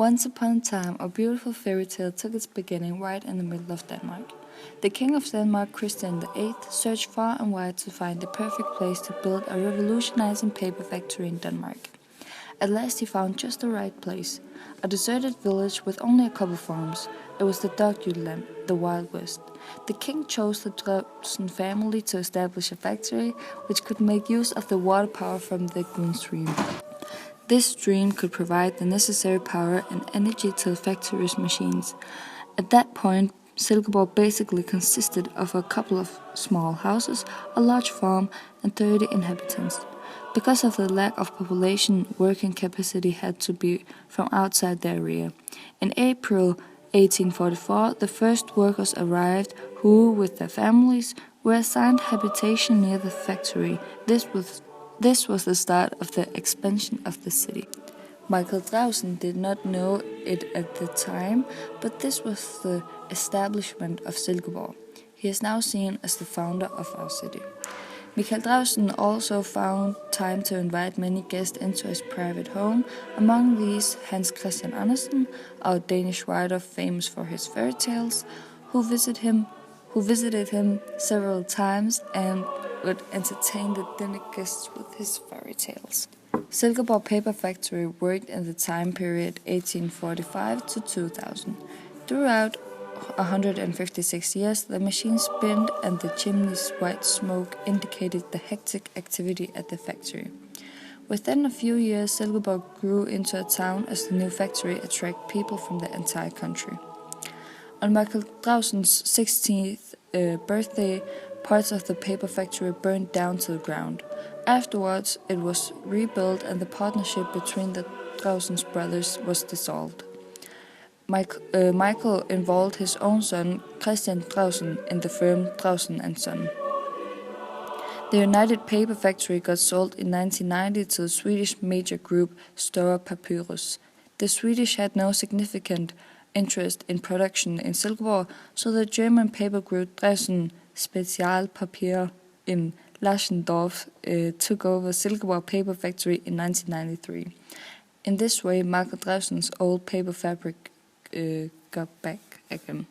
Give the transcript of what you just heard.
Once upon a time, a beautiful fairy tale took its beginning right in the middle of Denmark. The King of Denmark, Christian VIII, searched far and wide to find the perfect place to build a revolutionizing paper factory in Denmark. At last he found just the right place, a deserted village with only a couple farms. It was the Doggerland, the Wild West. The king chose the Drewsen family to establish a factory which could make use of the water power from the green stream. This stream could provide the necessary power and energy to the factory's machines. At that point, Silkeborgs basically consisted of a couple of small houses, a large farm, and 30 inhabitants. Because of the lack of population, working capacity had to be from outside the area. In April 1844, the first workers arrived who, with their families, were assigned habitation near the factory. This was the start of the expansion of the city. Michael Drewsen did not know it at the time, but this was the establishment of Silkeborgs. He is now seen as the founder of our city. Michael Drewsen also found time to invite many guests into his private home, among these Hans Christian Andersen, our Danish writer famous for his fairy tales, who visited him several times and would entertain the Denne guests with his fairy tales. Silkeborgs Paper Factory worked in the time period 1845 to 2000. Throughout 156 years, the machine spinned and the chimney's white smoke indicated the hectic activity at the factory. Within a few years, Silkeborgs grew into a town as the new factory attracted people from the entire country. On Michael Drewsen's 16th birthday, parts of the paper factory burned down to the ground. Afterwards, it was rebuilt and the partnership between the Drewsen brothers was dissolved. Michael involved his own son, Christian Drewsen, in the firm Drewsen & Son. The United Paper Factory got sold in 1990 to the Swedish major group Stora Papyrus. The Swedish had no significant interest in production in Silkeborgs, so the German paper group Drewsen Spezialpapier in Lashendorf took over Silkeborgs Paper Factory in 1993. In this way, Michael Drewsen's old paper fabric got back again.